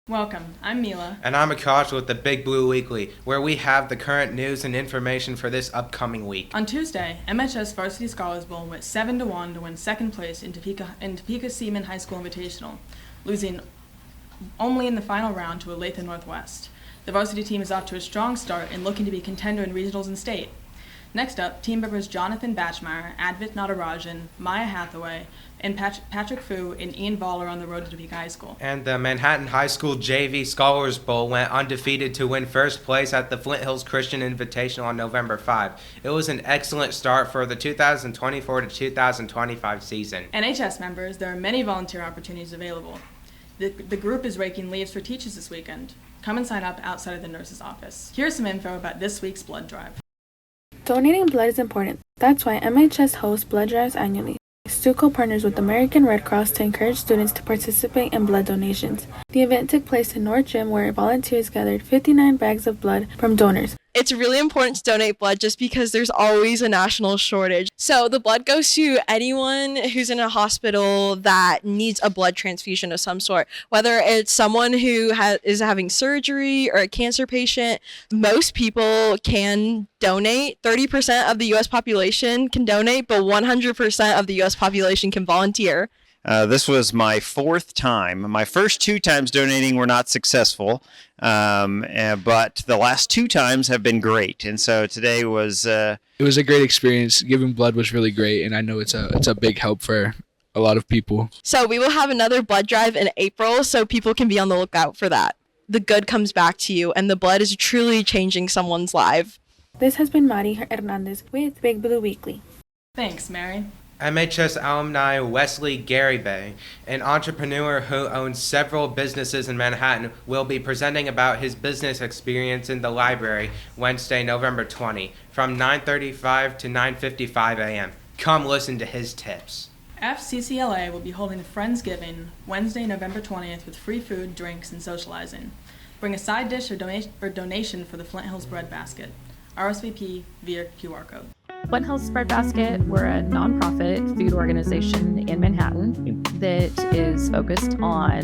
Welcome, I'm Mila. And I'm Akash with the Big Blue Weekly, where we have the current news and information for this upcoming week. On Tuesday, MHS Varsity Scholars Bowl went 7-1 to win second place in Topeka Seaman High School Invitational, losing only in the final round to Olathe Northwest. The varsity team is off to a strong start and looking to be a contender in regionals and state. Next up, team members Jonathan Batchmeyer, Advit Natarajan, Maya Hathaway, and Patrick Fu and Ian Ball are on the road to Topeka High School. And the Manhattan High School JV Scholars Bowl went undefeated to win first place at the Flint Hills Christian Invitational on November 5. It was an excellent start for the 2024 to 2025 season. MHS members, there are many volunteer opportunities available. The group is raking leaves for teachers this weekend. Come and sign up outside of the nurse's office. Here's some info about this week's blood drive. Donating blood is important. That's why MHS hosts blood drives annually. SUCO partners with the American Red Cross to encourage students to participate in blood donations. The event took place in North Gym, where volunteers gathered 59 bags of blood from donors. It's really important to donate blood just because there's always a national shortage. So the blood goes to anyone who's in a hospital that needs a blood transfusion of some sort, whether it's someone who is having surgery or a cancer patient. Most people can donate. 30% of the U.S. population can donate, but 100% of the U.S. population can volunteer. This was my fourth time. My first two times donating were not successful, but the last two times have been great. And so today was... It was a great experience. Giving blood was really great, and I know it's a big help for a lot of people. So we will have another blood drive in April, so people can be on the lookout for that. The good comes back to you, and the blood is truly changing someone's life. This has been Mari Hernandez with Big Blue Weekly. Thanks, Mary. MHS alumni Wesley Garibay, an entrepreneur who owns several businesses in Manhattan, will be presenting about his business experience in the library Wednesday, November 20, from 9:35 to 9:55 a.m. Come listen to his tips. FCCLA will be holding a Friendsgiving Wednesday, November 20th with free food, drinks, and socializing. Bring a side dish or donation for the Flint Hills Bread Basket. RSVP via QR code. Flint Hills Bread Basket, we're a nonprofit food organization in Manhattan that is focused on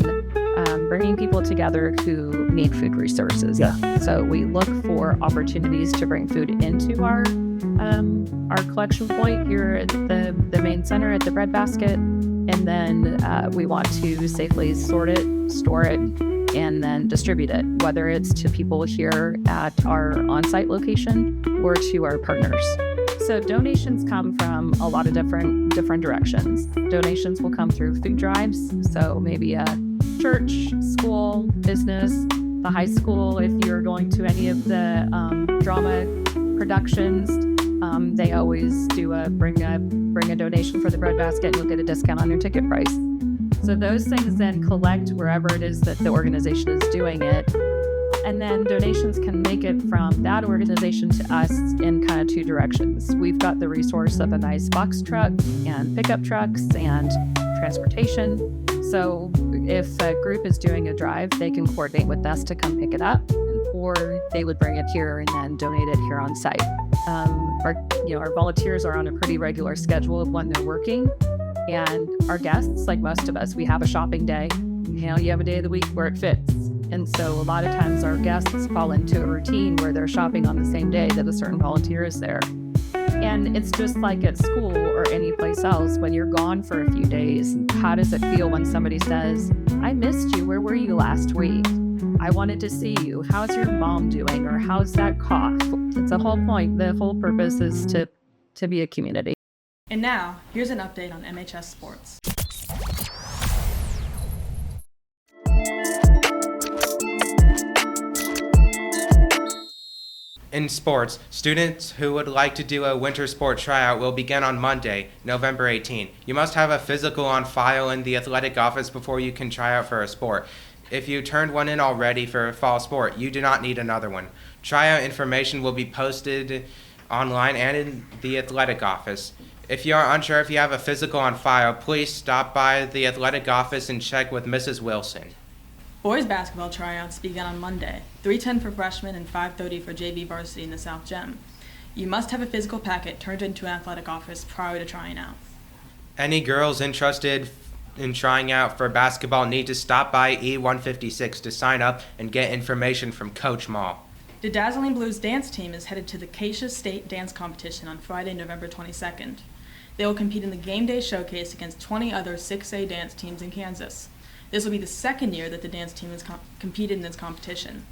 bringing people together who need food resources. Yeah. So we look for opportunities to bring food into our collection point here at the main center at the Bread Basket, and then we want to safely sort it, store it, and then distribute it, whether it's to people here at our on-site location or to our partners. So donations come from a lot of different directions. Donations will come through food drives, so maybe a church, school, business, the high school. If you're going to any of the drama productions, they always do bring a donation for the bread basket, and you'll get a discount on your ticket price. So those things then collect wherever it is that the organization is doing it. And then donations can make it from that organization to us in kind of two directions. We've got the resource of a nice box truck and pickup trucks and transportation. So if a group is doing a drive, they can coordinate with us to come pick it up, or they would bring it here and then donate it here on site. Our volunteers are on a pretty regular schedule of when they're working. And our guests, like most of us, we have a shopping day. You have a day of the week where it fits. And so a lot of times our guests fall into a routine where they're shopping on the same day that a certain volunteer is there. And it's just like at school or any place else, when you're gone for a few days, how does it feel when somebody says, I missed you, where were you last week? I wanted to see you. How's your mom doing? Or how's that cough? It's the whole point. The whole purpose is to be a community. And now, here's an update on MHS sports. In sports, students who would like to do a winter sport tryout will begin on Monday, November 18. You must have a physical on file in the athletic office before you can try out for a sport. If you turned one in already for a fall sport, you do not need another one. Tryout information will be posted online and in the athletic office. If you are unsure if you have a physical on file, please stop by the athletic office and check with Mrs. Wilson. Boys basketball tryouts begin on Monday, 3:10 for freshmen and 5:30 for JV varsity in the South Gym. You must have a physical packet turned into an athletic office prior to trying out. Any girls interested in trying out for basketball need to stop by E156 to sign up and get information from Coach Mall. The Dazzling Blues dance team is headed to the Acacia State Dance Competition on Friday, November 22nd. They will compete in the Game Day Showcase against 20 other 6A dance teams in Kansas. This will be the second year that the dance team has competed in this competition.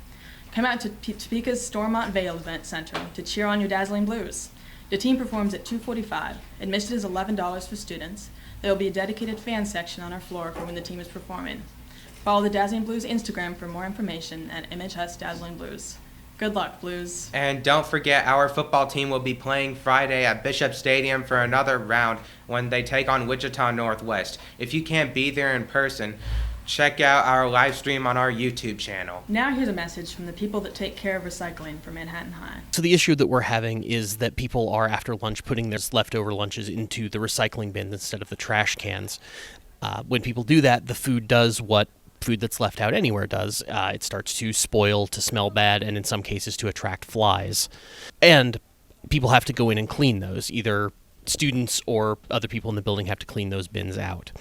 Come out to Topeka's Stormont Vale Event Center to cheer on your Dazzling Blues. The team performs at 2:45. Admission is $11 for students. There will be a dedicated fan section on our floor for when the team is performing. Follow the Dazzling Blues Instagram for more information at MHS Dazzling Blues. Good luck, Blues. And don't forget, our football team will be playing Friday at Bishop Stadium for another round when they take on Wichita Northwest. If you can't be there in person, check out our live stream on our YouTube channel. Now here's a message from the people that take care of recycling for Manhattan High. So the issue that we're having is that people are, after lunch, putting their leftover lunches into the recycling bin instead of the trash cans. When people do that, the food does what food that's left out anywhere does. It starts to spoil, to smell bad, and in some cases to attract flies. And people have to go in and clean those. Either students or other people in the building have to clean those bins out.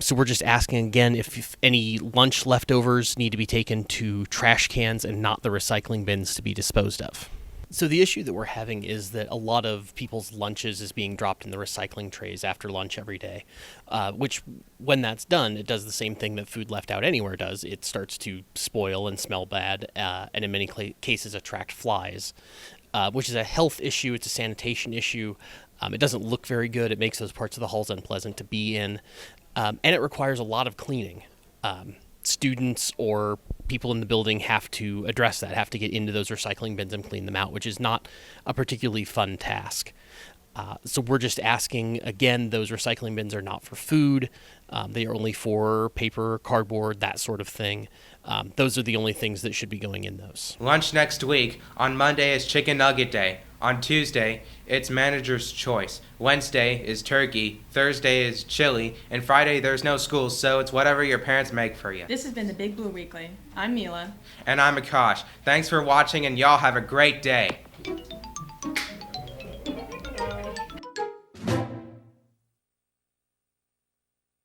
So we're just asking again if any lunch leftovers need to be taken to trash cans and not the recycling bins to be disposed of. So the issue that we're having is that a lot of people's lunches is being dropped in the recycling trays after lunch every day, which when that's done, it does the same thing that food left out anywhere does. It starts to spoil and smell bad, and in many cases attract flies, which is a health issue. It's a sanitation issue. It doesn't look very good. It makes those parts of the halls unpleasant to be in, and it requires a lot of cleaning. Students or people in the building have to address that, have to get into those recycling bins and clean them out, which is not a particularly fun task. So we're just asking, again, those recycling bins are not for food. They are only for paper, cardboard, that sort of thing. Those are the only things that should be going in those. Lunch next week. On Monday is Chicken Nugget Day. On Tuesday, it's Manager's Choice. Wednesday is turkey. Thursday is chili. And Friday, there's no school, so it's whatever your parents make for you. This has been the Big Blue Weekly. I'm Mila. And I'm Akash. Thanks for watching, and y'all have a great day.